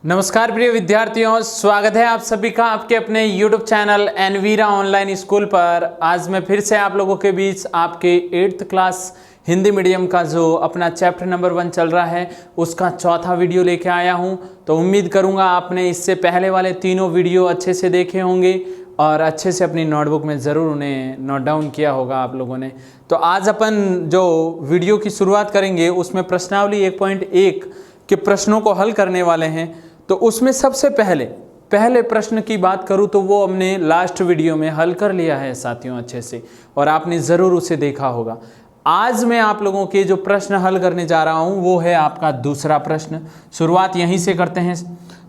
नमस्कार प्रिय विद्यार्थियों, स्वागत है आप सभी का आपके अपने YouTube channel Envira online school पर। आज मैं फिर से आप लोगों के बीच आपके 8th क्लास हिंदी मीडियम का जो अपना चैप्टर नंबर 1 चल रहा है उसका चौथा वीडियो लेके आया हूं। तो उम्मीद करूंगा आपने इससे पहले वाले तीनों वीडियो अच्छे से देखे होंगे और अच्छे से अपनी नोटबुक में ज़रूर उन्हें नोट डाउन किया होगा आप लोगों ने। तो आज अपन जो वीडियो की शुरुआत करेंगे उसमें प्रश्नावली 1.1 के प्रश्नों को हल करने वाले हैं। तो उसमें सबसे पहले प्रश्न की बात करूं तो वो हमने लास्ट वीडियो में हल कर लिया है साथियों अच्छे से, और आपने ज़रूर उसे देखा होगा। आज मैं आप लोगों के जो प्रश्न हल करने जा रहा हूं वो है आपका दूसरा प्रश्न। शुरुआत यहीं से करते हैं।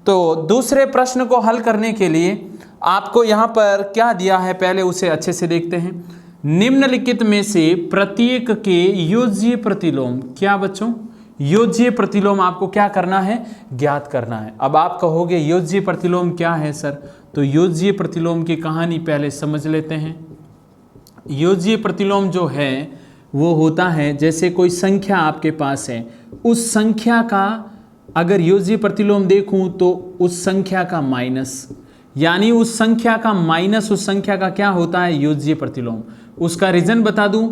तो दूसरे प्रश्न को हल करने के लिए आपको यहाँ पर क्या दिया है पहले उसे अच्छे से देखते हैं। निम्नलिखित में से प्रत्येक के योज्य प्रतिलोम, क्या बच्चों, योज्य प्रतिलोम आपको क्या करना है, ज्ञात करना है। अब आप कहोगे योज्य प्रतिलोम क्या है सर, तो योज्य प्रतिलोम की कहानी पहले समझ लेते हैं। योज्य प्रतिलोम जो है वो होता है जैसे कोई संख्या आपके पास है, उस संख्या का अगर योज्य प्रतिलोम देखूं तो उस संख्या का माइनस, यानी उस संख्या का माइनस उस संख्या का क्या होता है, योज्य प्रतिलोम। उसका रीजन बता दूं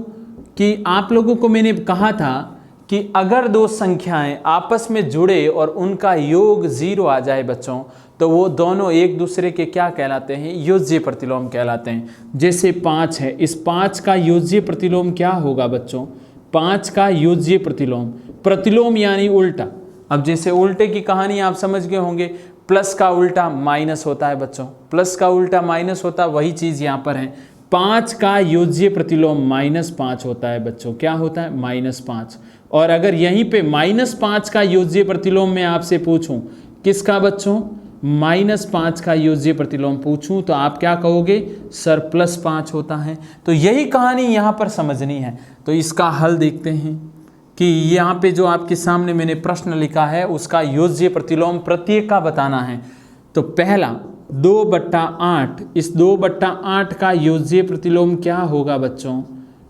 कि आप लोगों को मैंने कहा था कि अगर दो संख्याएं आपस में जुड़े और उनका योग 0 आ जाए बच्चों, तो वो दोनों एक दूसरे के क्या कहलाते हैं, योज्य प्रतिलोम कहलाते हैं। जैसे 5 है, इस 5 का योज्य प्रतिलोम क्या होगा बच्चों, 5 का योज्य प्रतिलोम, प्रतिलोम यानी उल्टा। अब जैसे उल्टे की कहानी आप समझ गए होंगे, प्लस का उल्टा माइनस होता है बच्चों, प्लस का उल्टा माइनस होता है, वही चीज़ यहाँ पर है। 5 का योज्य प्रतिलोम -5 होता है बच्चों, क्या होता है, -5। और अगर यहीं पे -5 का योज्य प्रतिलोम मैं आपसे पूछूं, किसका बच्चों, -5 का योज्य प्रतिलोम पूछूं, तो आप क्या कहोगे, सर +5 होता है। तो यही कहानी यहाँ पर समझनी है। तो इसका हल देखते हैं कि यहाँ पे जो आपके सामने मैंने प्रश्न लिखा है उसका योज्य प्रतिलोम प्रत्येक का बताना है। तो पहला 2/8, इस 2/8 का योज्य प्रतिलोम क्या होगा बच्चों,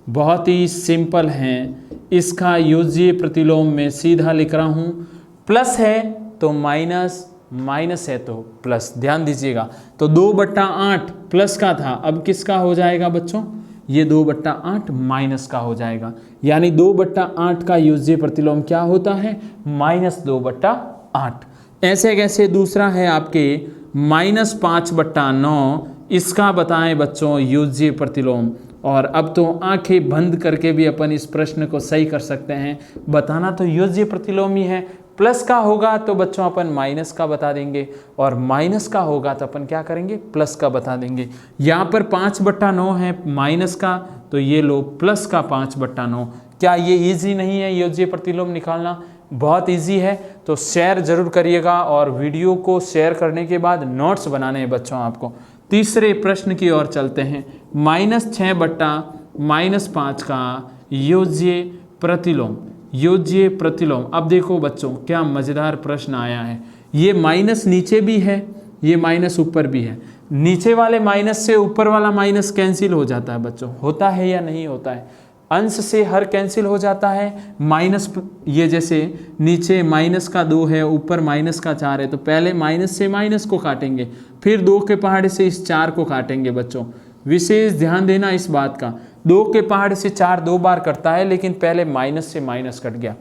बहुत ही सिंपल है। इसका योज्य प्रतिलोम में सीधा लिख रहा हूँ, प्लस है तो माइनस, माइनस है तो प्लस, ध्यान दीजिएगा। तो 2/8 प्लस का था, अब किसका हो जाएगा बच्चों, ये 2/8 माइनस का हो जाएगा। यानी 2/8 का योज्य प्रतिलोम क्या होता है, -2/8। ऐसे कैसे दूसरा है आपके -5/9, इसका बताएं बच्चों योज्य प्रतिलोम। और अब तो आंखें बंद करके भी अपन इस प्रश्न को सही कर सकते हैं। बताना तो योज्य प्रतिलोम ही है, प्लस का होगा तो बच्चों अपन माइनस का बता देंगे, और माइनस का होगा तो अपन क्या करेंगे, प्लस का बता देंगे। यहाँ पर 5/9 है माइनस का, तो ये लो प्लस का 5/9। क्या ये ईजी नहीं है योज्य प्रतिलोम निकालना, बहुत इजी है। तो शेयर जरूर करिएगा, और वीडियो को शेयर करने के बाद नोट्स बनाने हैं बच्चों आपको। तीसरे प्रश्न की ओर चलते हैं। -6/-5 का योज्य प्रतिलोम, योज्य प्रतिलोम। अब देखो बच्चों क्या मज़ेदार प्रश्न आया है। ये माइनस नीचे भी है, ये माइनस ऊपर भी है। नीचे वाले माइनस से ऊपर वाला माइनस कैंसिल हो जाता है बच्चों, होता है या नहीं होता है, अंश से हर कैंसिल हो जाता है। माइनस, ये जैसे नीचे -2 है, ऊपर -4 है, तो पहले माइनस से माइनस को काटेंगे, फिर 2 के पहाड़े से इस 4 को काटेंगे बच्चों। विशेष ध्यान देना इस बात का, 2 के पहाड़े से 4 2 बार कटता है, लेकिन पहले माइनस से माइनस कट गया।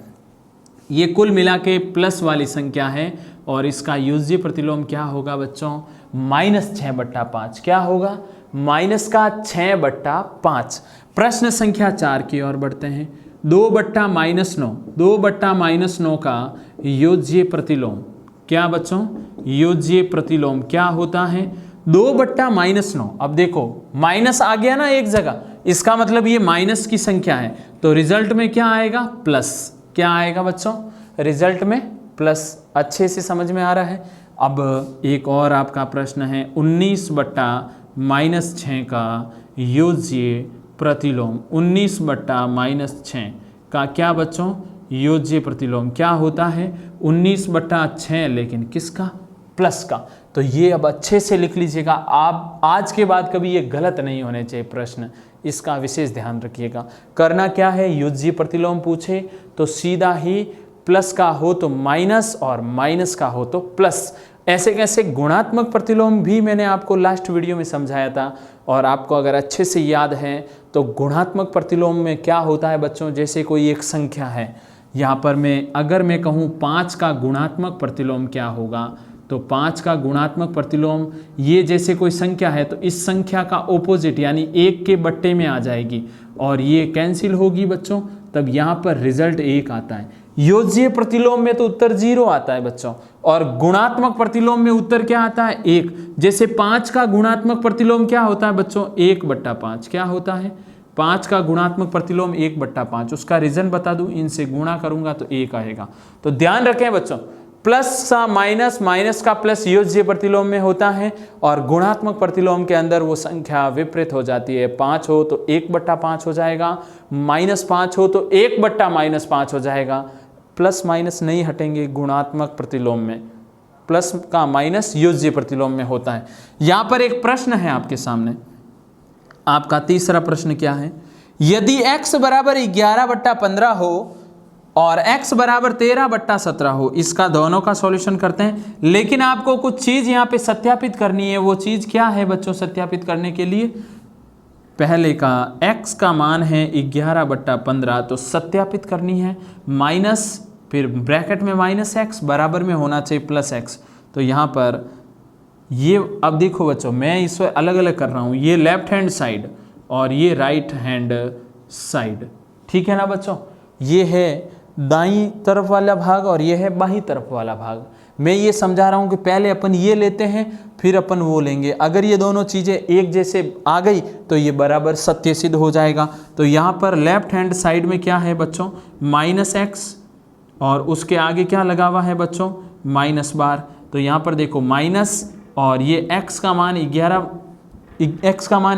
ये कुल मिला के प्लस वाली संख्या है, और इसका योज्य प्रतिलोम क्या होगा बच्चों, -6/5। क्या होगा, -6/5। प्रश्न संख्या 4 की ओर बढ़ते हैं। 2/-9, 2/-9 का योज्य प्रतिलोम क्या बच्चों, योज्य प्रतिलोम क्या होता है, 2/-9। अब देखो माइनस आ गया ना एक जगह, इसका मतलब ये माइनस की संख्या है, तो रिजल्ट में क्या आएगा, प्लस। क्या आएगा बच्चों, रिजल्ट में प्लस। अच्छे से समझ में आ रहा है। अब एक और आपका प्रश्न है 19/-6 का योज्य प्रतिलोम। 19/-6 का क्या बच्चों, योज्य प्रतिलोम क्या होता है, 19/6, लेकिन किसका, प्लस का। तो ये अब अच्छे से लिख लीजिएगा आप, आज के बाद कभी ये गलत नहीं होने चाहिए प्रश्न, इसका विशेष ध्यान रखिएगा। करना क्या है, योज्य प्रतिलोम पूछे तो सीधा ही प्लस का हो तो माइनस और माइनस का हो तो प्लस। ऐसे कैसे गुणात्मक प्रतिलोम भी मैंने आपको लास्ट वीडियो में समझाया था, और आपको अगर अच्छे से याद है तो गुणात्मक प्रतिलोम में क्या होता है बच्चों, जैसे कोई एक संख्या है, यहाँ पर अगर मैं कहूँ 5 का गुणात्मक प्रतिलोम क्या होगा, तो 5 का गुणात्मक प्रतिलोम ये जैसे कोई संख्या है तो इस संख्या का ओपोजिट यानी 1 के बट्टे में आ जाएगी और ये कैंसिल होगी बच्चों, तब यहाँ पर रिजल्ट 1 आता है। योज्य प्रतिलोम में तो उत्तर 0 आता है बच्चों, और गुणात्मक प्रतिलोम में उत्तर क्या आता है 1। जैसे 5 का गुणात्मक प्रतिलोम क्या होता है बच्चों 1/5, क्या होता है 5 का गुणात्मक प्रतिलोम 1/5। उसका रीजन बता दूं, इनसे गुणा करूंगा तो 1 आएगा। तो ध्यान रखें बच्चों, प्लस का माइनस, माइनस का प्लस योज्य प्रतिलोम में होता है, और गुणात्मक प्रतिलोम के अंदर वो संख्या विपरीत हो जाती है। 5 हो तो 1/5 हो जाएगा, -5 हो तो 1/-5 हो जाएगा। प्लस माइनस नहीं हटेंगे गुणात्मक प्रतिलोम में, प्लस का माइनस योज्य प्रतिलोम में होता है। यहां पर एक प्रश्न है आपके सामने, आपका तीसरा प्रश्न क्या है, यदि x बराबर 11/15 हो और x बराबर 13/17 हो, इसका दोनों का सॉल्यूशन करते हैं। लेकिन आपको कुछ चीज यहाँ पे सत्यापित करनी है। वो चीज क्या है बच्चों सत्यापित करने के लिए, पहले का x का मान है 11/15, तो सत्यापित करनी है माइनस, फिर ब्रैकेट में -x बराबर में होना चाहिए +x। तो यहाँ पर ये अब देखो बच्चों, मैं इसको अलग अलग कर रहा हूँ, ये लेफ्ट हैंड साइड और ये राइट हैंड साइड, ठीक है ना बच्चों। ये है दाईं तरफ वाला भाग और ये है बाईं तरफ वाला भाग। मैं ये समझा रहा हूँ कि पहले अपन ये लेते हैं फिर अपन वो लेंगे। अगर ये दोनों चीज़ें एक जैसे आ गई तो ये बराबर सत्य सिद्ध हो जाएगा। तो यहाँ पर लेफ्ट हैंड साइड में क्या है बच्चों -x, और उसके आगे क्या लगा हुआ है बच्चों -12। तो यहाँ पर देखो माइनस, और ये x का मान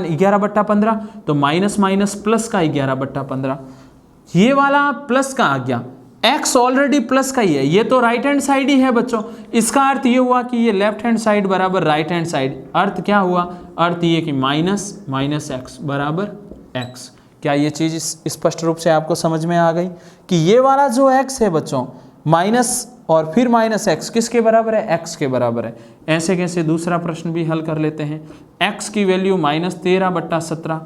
11/15, तो माइनस माइनस प्लस का 11/15। ये वाला प्लस का आ गया, x ऑलरेडी प्लस का ही है, ये तो राइट हैंड साइड ही है बच्चों। इसका अर्थ ये हुआ कि ये लेफ्ट हैंड साइड बराबर राइट हैंड साइड। अर्थ क्या हुआ, अर्थ ये कि माइनस x बराबर x। क्या ये चीज़ स्पष्ट रूप से आपको समझ में आ गई कि ये वाला जो x है बच्चों माइनस और फिर -x किसके बराबर है, x के बराबर है। ऐसे कैसे दूसरा प्रश्न भी हल कर लेते हैं। x की वैल्यू -13/17।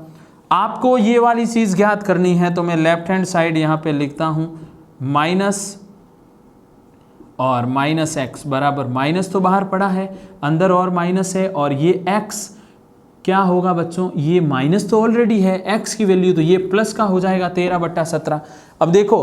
आपको ये वाली चीज़ ज्ञात करनी है, तो मैं लेफ्ट हैंड साइड यहाँ पे लिखता हूँ माइनस और -x बराबर, माइनस तो बाहर पड़ा है, अंदर और माइनस है, और ये x क्या होगा बच्चों, ये माइनस तो ऑलरेडी है x की वैल्यू, तो ये प्लस का हो जाएगा 13/17। अब देखो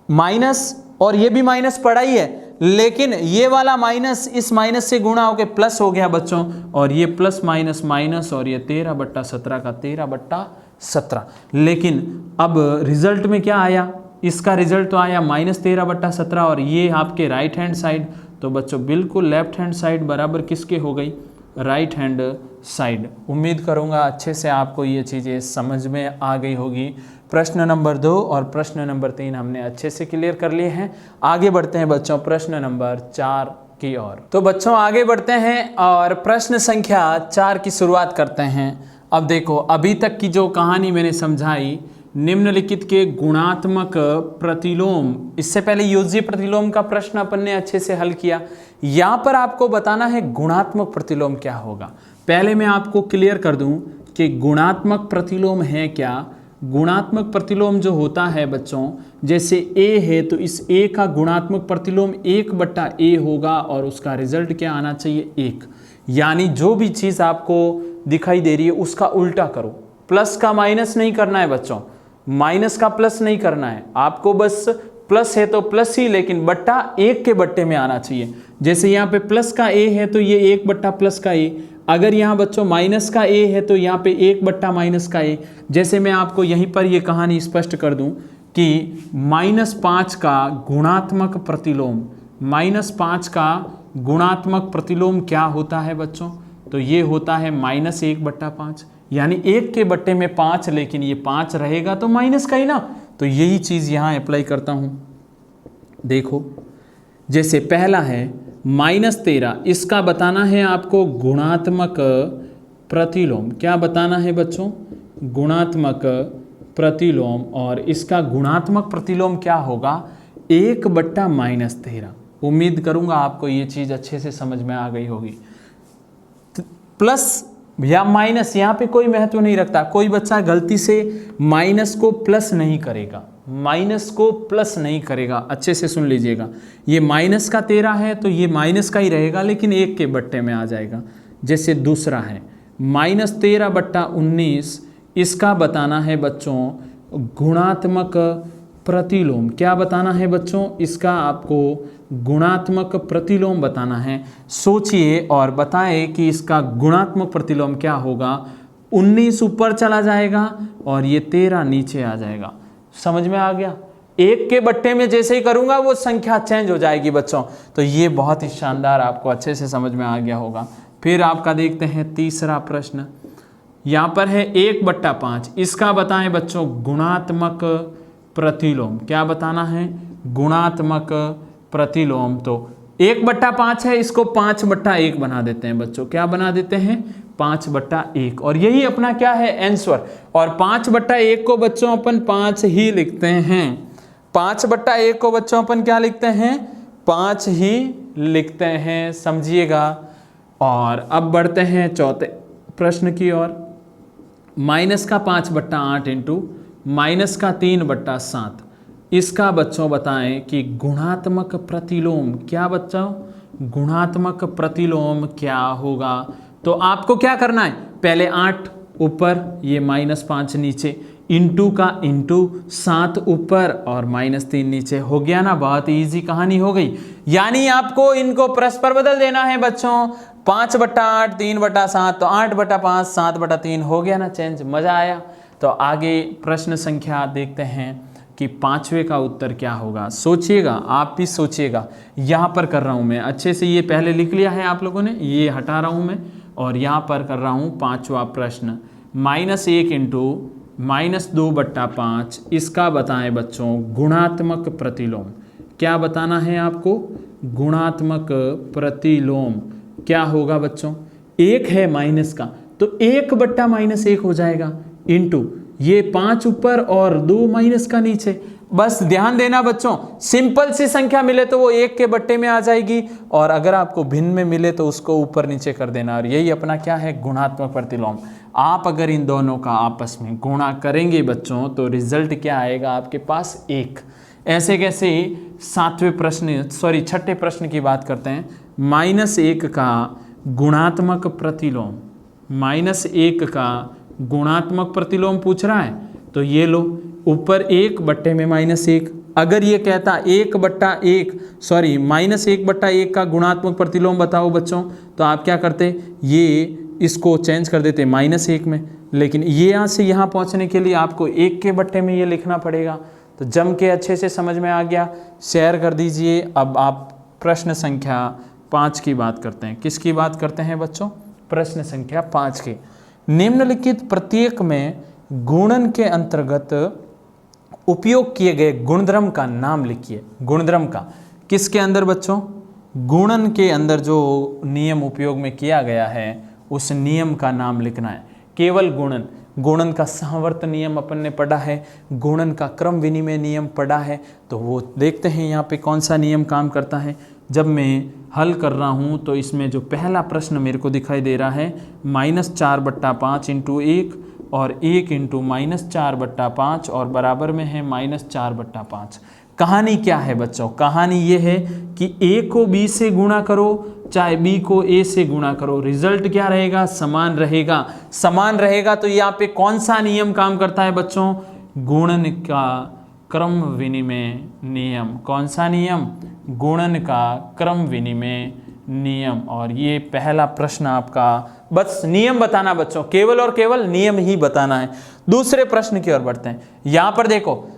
माइनस और ये भी माइनस पड़ा ही है, लेकिन ये वाला माइनस इस माइनस से गुणा होकर प्लस हो गया बच्चों, और ये प्लस माइनस माइनस, और ये 13/17 का 13/17। लेकिन अब रिजल्ट में क्या आया, इसका रिजल्ट तो आया -13/17, और ये आपके राइट हैंड साइड। तो बच्चों बिल्कुल लेफ्ट हैंड साइड बराबर किसके हो गई, राइट हैंड साइड। उम्मीद करूंगा अच्छे से आपको ये चीज़ें समझ में आ गई होगी। प्रश्न नंबर 2 और प्रश्न नंबर 3 हमने अच्छे से क्लियर कर लिए हैं। आगे बढ़ते हैं बच्चों प्रश्न नंबर 4 की ओर। तो बच्चों आगे बढ़ते हैं और प्रश्न संख्या 4 की शुरुआत करते हैं। अब देखो, अभी तक की जो कहानी मैंने समझाई, निम्नलिखित के गुणात्मक प्रतिलोम, इससे पहले योज्य प्रतिलोम का प्रश्न अपन ने अच्छे से हल किया। यहाँ पर आपको बताना है गुणात्मक प्रतिलोम क्या होगा। पहले मैं आपको क्लियर कर दूं कि गुणात्मक प्रतिलोम है क्या। गुणात्मक प्रतिलोम जो होता है बच्चों, जैसे a है तो इस a का गुणात्मक प्रतिलोम 1/a होगा, और उसका रिजल्ट क्या आना चाहिए 1। यानी जो भी चीज़ आपको दिखाई दे रही है उसका उल्टा करो। प्लस का माइनस नहीं करना है बच्चों, माइनस का प्लस नहीं करना है आपको, बस प्लस है तो प्लस ही, लेकिन बट्टा 1 के बट्टे में आना चाहिए। जैसे यहाँ पे प्लस का a है तो ये 1/+ का a, अगर यहाँ बच्चों माइनस का a है तो यहाँ पे 1/- का a। जैसे मैं आपको यहीं पर ये कहानी स्पष्ट कर दूं कि -5 का गुणात्मक प्रतिलोम, -5 का गुणात्मक प्रतिलोम क्या होता है बच्चों, तो ये होता है -1/5, यानी 1 के बट्टे में 5, लेकिन ये 5 रहेगा तो माइनस का ही ना। तो यही चीज़ यहाँ अप्लाई करता हूँ। देखो जैसे पहला है -13, इसका बताना है आपको गुणात्मक प्रतिलोम। क्या बताना है बच्चों, गुणात्मक प्रतिलोम। और इसका गुणात्मक प्रतिलोम क्या होगा, 1/-13। उम्मीद करूंगा आपको ये चीज़ अच्छे से समझ में आ गई होगी। प्लस या माइनस यहाँ पे कोई महत्व नहीं रखता। कोई बच्चा गलती से माइनस को प्लस नहीं करेगा, माइनस को प्लस नहीं करेगा। अच्छे से सुन लीजिएगा, ये माइनस का 13 है तो ये माइनस का ही रहेगा, लेकिन 1 के बट्टे में आ जाएगा। जैसे दूसरा है -13/19, इसका बताना है बच्चों गुणात्मक प्रतिलोम। क्या बताना है बच्चों? इसका आपको गुणात्मक प्रतिलोम बताना है। सोचिए और बताएं कि इसका गुणात्मक प्रतिलोम क्या होगा। 19 ऊपर चला जाएगा और ये 13 नीचे आ जाएगा। समझ में आ गया? 1 के बट्टे में जैसे ही करूंगा वो संख्या चेंज हो जाएगी बच्चों। तो ये बहुत ही शानदार, आपको अच्छे से समझ में आ गया होगा। फिर आपका देखते हैं तीसरा प्रश्न। यहाँ पर है 1/5, इसका बताएं बच्चों गुणात्मक प्रतिलोम। क्या बताना है? गुणात्मक प्रतिलोम। तो 1/5 है, इसको 5/1 बना देते हैं बच्चों। क्या बना देते हैं? 5/1। और यही अपना क्या है? आंसर। और 5/1 को बच्चों अपन 5 ही लिखते हैं। 5/1 को बच्चों अपन क्या लिखते हैं? 5 ही लिखते हैं, समझिएगा। और अब बढ़ते हैं चौथे प्रश्न की ओर। माइनस का 5/8 इंटू माइनस का 3/7, इसका बच्चों बताएं कि गुणात्मक प्रतिलोम क्या बच्चों? गुणात्मक प्रतिलोम क्या होगा? तो आपको क्या करना है? पहले 8 ऊपर, ये -5 नीचे, इंटू का इंटू 7 ऊपर और -3 नीचे। हो गया ना? बहुत इजी कहानी हो गई। यानी आपको इनको परस्पर बदल देना है बच्चों। 5/8 3/7, तो 8/5 7/3 हो गया ना चेंज। मजा आया? तो आगे प्रश्न संख्या देखते हैं कि 5वें का उत्तर क्या होगा। सोचिएगा, आप भी सोचिएगा। यहाँ पर कर रहा हूँ मैं अच्छे से, ये पहले लिख लिया है आप लोगों ने, ये हटा रहा हूँ मैं और यहाँ पर कर रहा हूँ 5वां प्रश्न। -1 इंटू -2/5, इसका बताएं बच्चों गुणात्मक प्रतिलोम। क्या बताना है आपको? गुणात्मक प्रतिलोम क्या होगा बच्चों? 1 है माइनस का, तो 1/-1 हो जाएगा, इंटू ये 5 ऊपर और 2 माइनस का नीचे। बस ध्यान देना बच्चों, सिंपल सी संख्या मिले तो वो 1 के बट्टे में आ जाएगी, और अगर आपको भिन्न में मिले तो उसको ऊपर नीचे कर देना। और यही अपना क्या है? गुणात्मक प्रतिलोम। आप अगर इन दोनों का आपस में गुणा करेंगे बच्चों तो रिजल्ट क्या आएगा आपके पास? 1। ऐसे कैसे? छठे प्रश्न की बात करते हैं। -1 का गुणात्मक प्रतिलोम, -1 का गुणात्मक प्रतिलोम पूछ रहा है। तो ये लो, ऊपर 1 बट्टे में -1। अगर ये कहता 1/1 का गुणात्मक प्रतिलोम बताओ बच्चों, तो आप क्या करते? ये इसको चेंज कर देते -1 में। लेकिन ये यहाँ से यहाँ पहुँचने के लिए आपको 1 के बट्टे में ये लिखना पड़ेगा। तो जम के अच्छे से समझ में आ गया? शेयर कर दीजिए। अब आप प्रश्न संख्या 5 की बात करते हैं। किसकी बात करते हैं बच्चों? प्रश्न संख्या 5 की। निम्नलिखित प्रत्येक में गुणन के अंतर्गत उपयोग किए गए गुणधर्म का नाम लिखिए। गुणधर्म का किसके अंदर बच्चों? गुणन के अंदर जो नियम उपयोग में किया गया है उस नियम का नाम लिखना है। केवल गुणन, गुणन का सावर्त नियम अपन ने पढ़ा है, गुणन का क्रम विनिमय नियम पढ़ा है। तो वो देखते हैं यहाँ पे कौन सा नियम काम करता है। जब मैं हल कर रहा हूँ तो इसमें जो पहला प्रश्न मेरे को दिखाई दे रहा है -4/5 इंटू 1 और 1 इंटू -4/5 और बराबर में है -4/5। कहानी क्या है बच्चों? कहानी ये है कि a को b से गुणा करो चाहे b को a से गुणा करो, रिजल्ट क्या रहेगा? समान रहेगा। समान रहेगा तो यहाँ पे कौन सा नियम काम करता है बच्चों? गुणन का क्रम विनिमय नियम। कौन सा नियम? गुणन का क्रम विनिमय नियम। और ये पहला प्रश्न आपका, बस नियम बताना बच्चों, केवल और केवल नियम ही बताना है। दूसरे प्रश्न की ओर बढ़ते हैं। यहां पर देखो,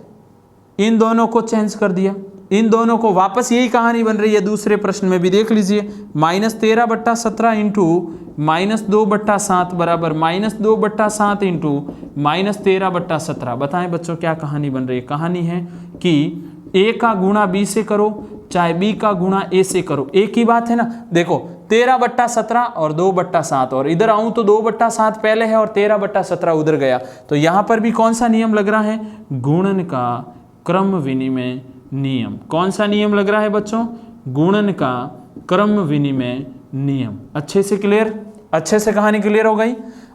इन दोनों को चेंज कर दिया, इन दोनों को वापस यही कहानी बन रही है। दूसरे प्रश्न में भी देख लीजिए, -13/17 इंटू -2/7 बराबर -2/7 इंटू -13/17। बताएं बच्चों क्या कहानी बन रही है? कहानी है कि a का गुणा b से करो चाहे b का गुणा a से करो, एक ही बात है ना। देखो 13/17 और 2/7, और इधर आऊं तो 2/7 पहले है और 13/17 उधर गया। तो यहां पर भी कौन सा नियम लग रहा है? गुणन का क्रम विनिमय नियम। कौन सा नियम लग रहा है बच्चों? गुणन का क्रम विनिमय नियम। अच्छे से क्लियर, अच्छे से कहानी क्लियर हो गई।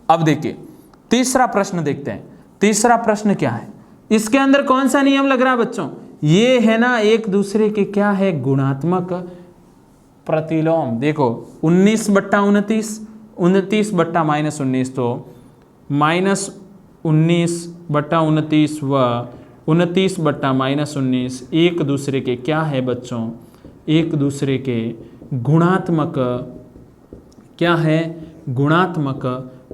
अब देखिए तीसरा प्रश्न देखते हैं। तीसरा प्रश्न क्या है? इसके अंदर कौन सा नियम लग रहा है बच्चों? ये है ना एक दूसरे के क्या है, गुणात्मक प्रतिलोम। देखो 19/29, 29/-19, तो -19/29 व 29/-19 एक दूसरे के क्या है बच्चों? एक दूसरे के गुणात्मक, क्या है? गुणात्मक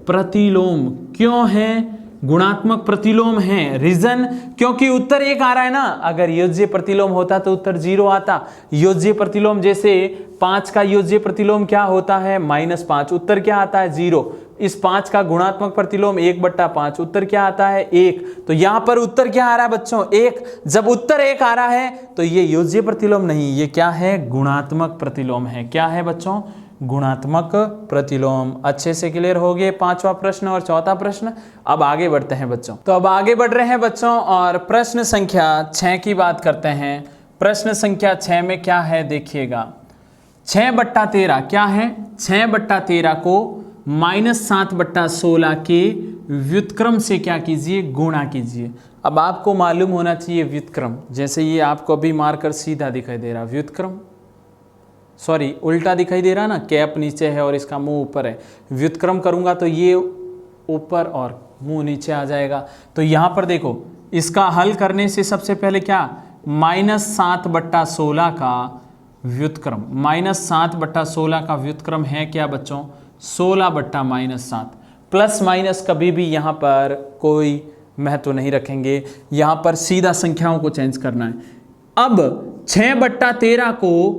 प्रतिलोम। क्यों है गुणात्मक प्रतिलोम है? रीजन, क्योंकि उत्तर एक आ रहा है ना। अगर योज्य प्रतिलोम होता तो उत्तर 0 आता। योज्य प्रतिलोम जैसे 5 का योज्य प्रतिलोम क्या होता है? -5, उत्तर क्या आता है? 0। इस 5 का गुणात्मक प्रतिलोम 1/5, उत्तर क्या आता है? 1। तो यहां पर उत्तर क्या आ रहा है बच्चों? 1। जब उत्तर 1 आ रहा है तो ये योज्य प्रतिलोम नहीं, ये क्या है? गुणात्मक प्रतिलोम है। क्या है बच्चों? गुणात्मक प्रतिलोम। अच्छे से क्लियर हो गए पांचवा प्रश्न और चौथा प्रश्न। अब आगे बढ़ते हैं बच्चों। तो अब आगे बढ़ रहे हैं बच्चों और प्रश्न संख्या 6 की बात करते हैं। प्रश्न संख्या 6 में क्या है देखिएगा। 6/13 क्या है? 6/13 को -7/16 के व्युत्क्रम से क्या कीजिए? गुणा कीजिए। अब आपको मालूम होना चाहिए व्युत्क्रम, जैसे ये आपको अभी मार्कर सीधा दिखाई दे रहा, व्युत्क्रम, सॉरी उल्टा दिखाई दे रहा ना, कैप नीचे है और इसका मुंह ऊपर है। व्युत्क्रम करूंगा तो ये ऊपर और मुंह नीचे आ जाएगा। तो यहां पर देखो इसका हल करने से सबसे पहले क्या, -7/16 का व्युत्क्रम, -7/16 का व्युत्क्रम है क्या बच्चों? 16/-7। प्लस माइनस कभी भी यहां पर कोई महत्व नहीं रखेंगे, यहां पर सीधा संख्याओं को चेंज करना है। अब 6/13 को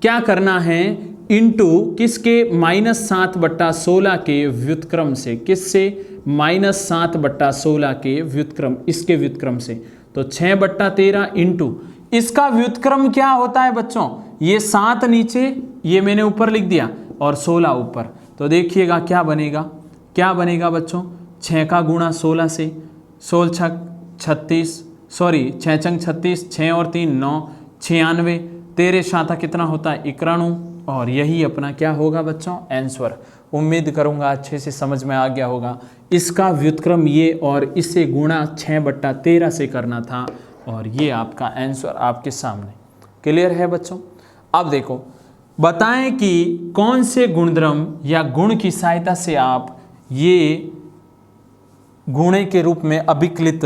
क्या करना है? इंटू किसके? -7/16 के व्युत्क्रम से। किससे? -7/16 के व्युत्क्रम, इसके व्युत्क्रम से। तो 6/13 इंटू इसका व्युत्क्रम क्या होता है बच्चों? ये 7 नीचे, ये मैंने ऊपर लिख दिया और 16 ऊपर। तो देखिएगा क्या बनेगा, क्या बनेगा बच्चों? 6 का गुणा 16 से, 16 छक 36, सॉरी 6 छंग 36, 6 और 3 9, 96, 13 शाता कितना होता है? 91। और यही अपना क्या होगा बच्चों? आंसर। उम्मीद करूंगा अच्छे से समझ में आ गया होगा। इसका व्युत्क्रम ये और इसे गुणा 6/13 से करना था और ये आपका आंसर आपके सामने। क्लियर है बच्चों? अब देखो बताएं कि कौन से गुणधर्म या गुण की सहायता से आप ये गुणे के रूप में अभिकलित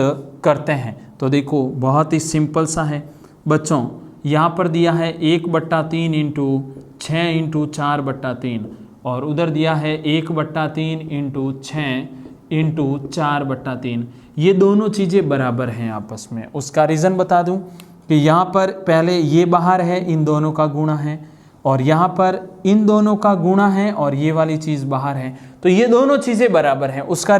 करते हैं। तो देखो बहुत ही सिंपल सा है बच्चों। यहाँ पर दिया है 1/3 इंटू 6 इंटू 4/3 और उधर दिया है 1/3 इंटू 6 इंटू 4/3। ये दोनों चीज़ें बराबर हैं आपस में। उसका रीज़न बता दूं कि यहाँ पर पहले ये बाहर है, इन दोनों का गुणा है, और यहाँ पर इन दोनों का गुणा है और ये वाली चीज़ बाहर है। तो ये दोनों चीज़ें बराबर हैं। उसका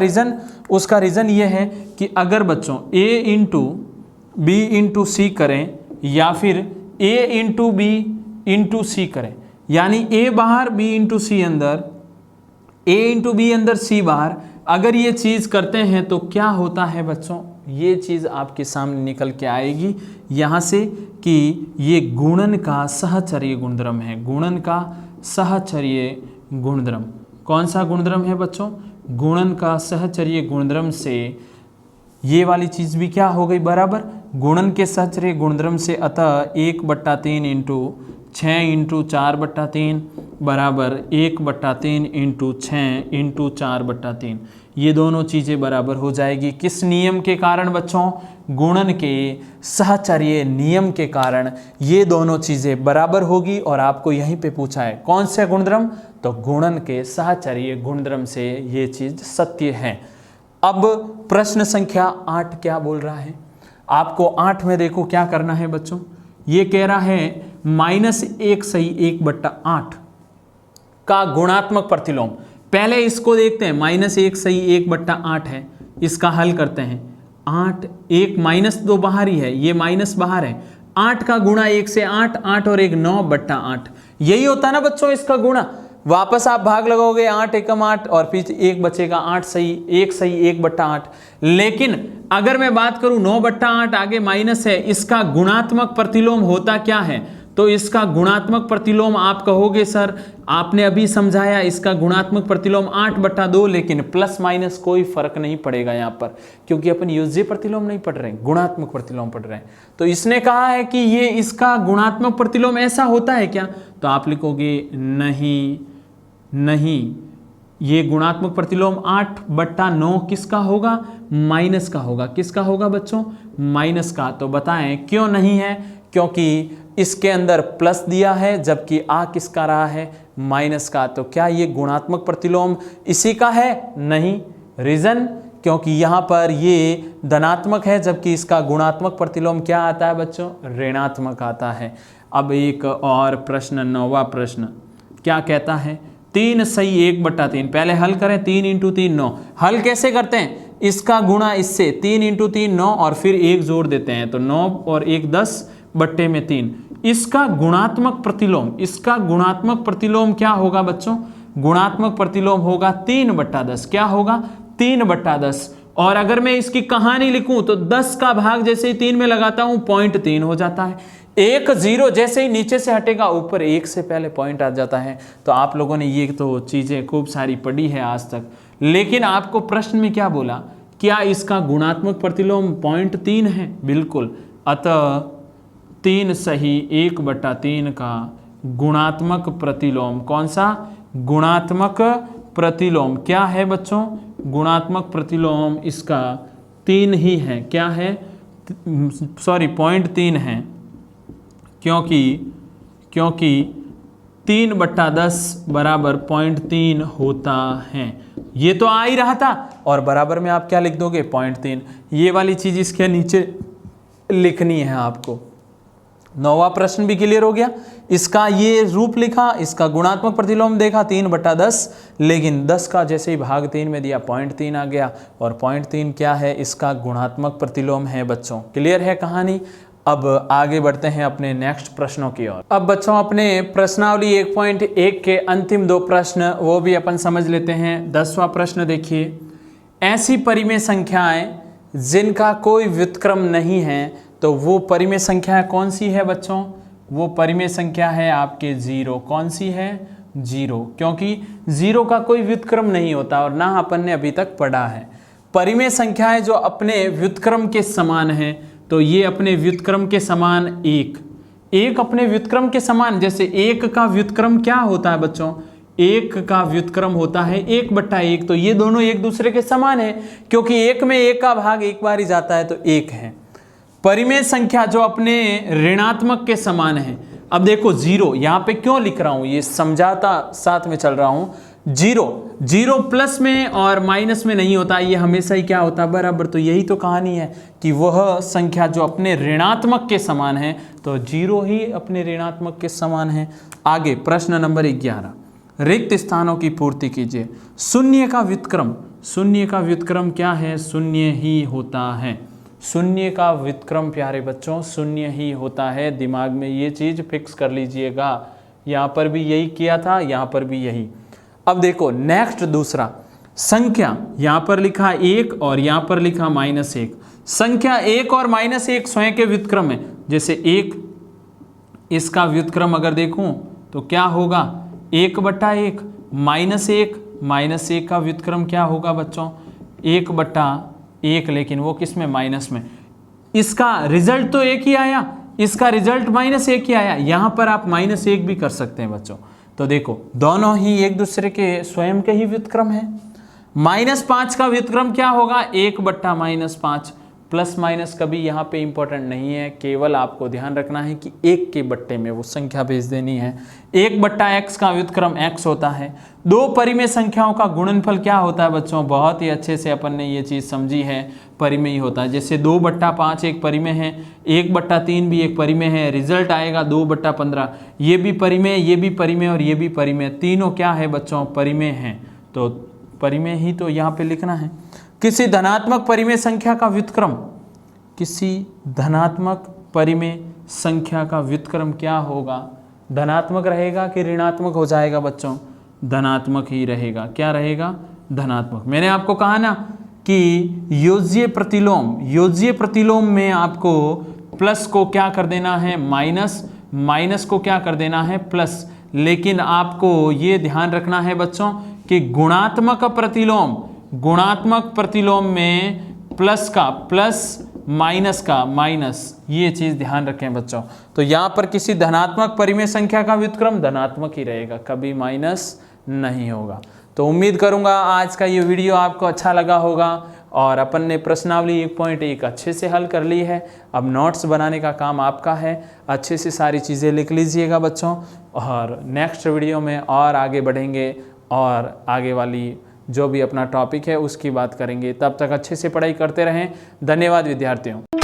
रीज़न ये है कि अगर बच्चों a इंटू बी इंटू सी करें या फिर a इंटू बी इंटू सी करें, यानी a बाहर b इंटू सी अंदर, a इंटू बी अंदर c बाहर, अगर ये चीज़ करते हैं तो क्या होता है बच्चों? ये चीज़ आपके सामने निकल के आएगी यहाँ से कि ये गुणन का सहचर्य गुणधर्म है। गुणन का सहचर्य गुणधर्म कौन सा गुणधर्म है बच्चों? गुणन का सहचर्य गुणधर्म से ये वाली चीज़ भी क्या हो गई? बराबर। गुणन के सहचर्य गुणधर्म से अतः 1/3 इंटू 6 इंटू 4/3 बराबर 1/3 इंटू 6 इंटू 4/3। ये दोनों चीज़ें बराबर हो जाएगी। किस नियम के कारण बच्चों? गुणन के सहचर्य नियम के कारण ये दोनों चीज़ें बराबर होगी। और आपको यहीं पे पूछा है कौन से गुणधर्म? तो गुणन के सहचर्य गुणधर्म से ये चीज़ सत्य है। अब प्रश्न संख्या 8 क्या बोल रहा है? आपको 8 में देखो क्या करना है बच्चों। ये कह रहा है -1/8 का गुणात्मक प्रतिलोम। पहले इसको देखते हैं। -1/8 है, इसका हल करते हैं। 8 1 माइनस 2 बाहर ही है, ये माइनस बाहर है। 8 का गुणा 1 से 8, 8 और 1 9/8। यही होता है ना बच्चों इसका गुणा। वापस आप भाग लगाओगे 8 एकम 8 और फिर 1 बचेगा 8 सही 1/8। लेकिन अगर मैं बात करूं 9/8 आगे माइनस है, इसका गुणात्मक प्रतिलोम होता क्या है? तो इसका गुणात्मक प्रतिलोम आप कहोगे सर आपने अभी समझाया इसका गुणात्मक प्रतिलोम 8/2, लेकिन प्लस माइनस कोई फर्क नहीं पड़ेगा यहाँ पर, क्योंकि अपन युज्य प्रतिलोम नहीं पढ़ रहे हैं, गुणात्मक प्रतिलोम पढ़ रहे हैं। तो इसने कहा है कि ये इसका गुणात्मक प्रतिलोम ऐसा होता है क्या? तो आप लिखोगे नहीं, ये गुणात्मक प्रतिलोम 8/9 किसका होगा? माइनस का होगा। किसका होगा बच्चों? माइनस का। तो बताएं क्यों नहीं है? क्योंकि इसके अंदर प्लस दिया है, जबकि आ किसका रहा है? माइनस का। तो क्या ये गुणात्मक प्रतिलोम इसी का है? नहीं। रीजन क्योंकि यहाँ पर ये धनात्मक है, जबकि इसका गुणात्मक प्रतिलोम क्या आता है बच्चों? ऋणात्मक आता है। अब एक और प्रश्न, 9वां प्रश्न क्या कहता है? 3 सही 1/3। पहले हल करें। 3 × 3 9। हल कैसे करते हैं? इसका गुणा इससे 3 × 3 9 और फिर 1 जोड़ देते हैं, तो 9 और 1 10/3। इसका गुणात्मक प्रतिलोम क्या होगा बच्चों? गुणात्मक प्रतिलोम होगा 3/10। क्या होगा? 3/10। और अगर मैं इसकी कहानी लिखूं तो 10 का भाग जैसे ही 3 में लगाता हूं 0.3 हो जाता है। 1 0 जैसे ही नीचे से हटेगा ऊपर 1 से पहले पॉइंट आ जाता है। तो आप लोगों ने ये तो चीजें खूब सारी पढ़ी है आज तक, लेकिन आपको प्रश्न में क्या बोला? क्या इसका गुणात्मक प्रतिलोम 0.3 है? बिल्कुल। अतः 3 सही 1/3 का गुणात्मक प्रतिलोम, कौन सा? गुणात्मक प्रतिलोम क्या है बच्चों? गुणात्मक प्रतिलोम इसका 3 ही है। क्या है? सॉरी 0.3 है, क्योंकि 3/10 बराबर 0.3 होता है। ये तो आ ही रहा था, और बराबर में आप क्या लिख दोगे? 0.3। ये वाली चीज इसके नीचे लिखनी है आपको। 9वां प्रश्न भी क्लियर हो गया। इसका ये रूप लिखा, इसका गुणात्मक प्रतिलोम देखा 3/10, लेकिन 10 का जैसे ही भाग 3 में दिया 0.3 आ गया, और 0.3 क्या है? इसका गुणात्मक प्रतिलोम है बच्चों। क्लियर है कहानी? अब आगे बढ़ते हैं अपने नेक्स्ट प्रश्नों की ओर। अब बच्चों अपने प्रश्नावली 1.1 के अंतिम 2 प्रश्न वो भी अपन समझ लेते हैं। 10वां प्रश्न देखिए, ऐसी परिमेय संख्याएं जिनका कोई व्युत्क्रम नहीं है, तो वो परिमेय संख्या कौन सी है बच्चों? वो परिमेय संख्या है आपके 0। कौन सी है? 0, क्योंकि 0 का कोई व्युत्क्रम नहीं होता और ना अपन ने अभी तक पढ़ा है। परिमेय संख्याएं जो अपने व्युत्क्रम के समान है, तो ये अपने व्युत्क्रम के समान 1 अपने व्युत्क्रम के समान, जैसे 1 का व्युत्क्रम क्या होता है बच्चों? 1 का व्युत्क्रम होता है 1/1। तो ये दोनों एक दूसरे के समान है, क्योंकि 1 में 1 का भाग एक बार ही जाता है, तो 1 है। परिमेय संख्या जो अपने ऋणात्मक के समान है। अब देखो 0 यहाँ पे क्यों लिख रहा हूं, ये समझाता साथ में चल रहा हूं। 0 प्लस में और माइनस में नहीं होता, ये हमेशा ही क्या होता है? बराबर। तो यही तो कहानी है कि वह संख्या जो अपने ऋणात्मक के समान है, तो 0 ही अपने ऋणात्मक के समान है। आगे प्रश्न नंबर 11, रिक्त स्थानों की पूर्ति कीजिए। शून्य का व्युत्क्रम क्या है? शून्य ही होता है। शून्य का व्युत्क्रम प्यारे बच्चों शून्य ही होता है। दिमाग में ये चीज फिक्स कर लीजिएगा। यहाँ पर भी यही किया था, यहाँ पर भी यही। अब देखो नेक्स्ट दूसरा, संख्या यहाँ पर लिखा 1 और यहाँ पर लिखा -1। संख्या 1 और -1 स्वयं के व्युत्क्रम है। जैसे 1, इसका व्युत्क्रम अगर देखूं तो क्या होगा? 1/1। -1 का व्युत्क्रम क्या होगा बच्चों? 1/1, लेकिन वो किस में? माइनस में। इसका रिजल्ट तो 1 ही आया, इसका रिजल्ट -1 ही आया। यहां पर आप -1 भी कर सकते हैं बच्चों। तो देखो दोनों ही एक दूसरे के स्वयं के ही व्युत्क्रम है। -5 का व्युत्क्रम क्या होगा? 1/-5। प्लस माइनस कभी यहाँ पे इंपॉर्टेंट नहीं है, केवल आपको ध्यान रखना है कि 1 के बट्टे में वो संख्या भेज देनी है। 1/x का व्युत्क्रम x होता है। 2 परिमेय संख्याओं का गुणनफल क्या होता है बच्चों? बहुत ही अच्छे से अपन ने ये चीज़ समझी है, परिमेय होता है। जैसे 2/5 एक परिमेय है, 1/3 भी एक परिमेय है। रिजल्ट आएगा 2/15। ये भी परिमेय, ये भी परिमेय और ये भी परिमेय, तीनों क्या है बच्चों? परिमेय हैं। तो परिमेय ही तो यहाँ पे लिखना है। किसी धनात्मक परिमेय संख्या का व्युत्क्रम, किसी धनात्मक परिमेय संख्या का व्युत्क्रम क्या होगा? धनात्मक रहेगा कि ऋणात्मक हो जाएगा बच्चों? धनात्मक ही रहेगा। क्या रहेगा? धनात्मक। मैंने आपको कहा ना कि योज्य प्रतिलोम में आपको प्लस को क्या कर देना है? माइनस को क्या कर देना है? प्लस। लेकिन आपको ये ध्यान रखना है बच्चों कि गुणात्मक प्रतिलोम में प्लस का प्लस, माइनस का माइनस, ये चीज ध्यान रखें बच्चों। तो यहां पर किसी धनात्मक परिमेय संख्या का व्युत्क्रम धनात्मक ही रहेगा, कभी माइनस नहीं होगा। तो उम्मीद करूंगा आज का ये वीडियो आपको अच्छा लगा होगा और अपन ने प्रश्नावली 1.1 अच्छे से हल कर ली है। अब नोट्स बनाने का काम आपका है, अच्छे से सारी चीज़ें लिख लीजिएगा बच्चों, और नेक्स्ट वीडियो में और आगे बढ़ेंगे और आगे वाली जो भी अपना टॉपिक है उसकी बात करेंगे। तब तक अच्छे से पढ़ाई करते रहें। धन्यवाद विद्यार्थियों।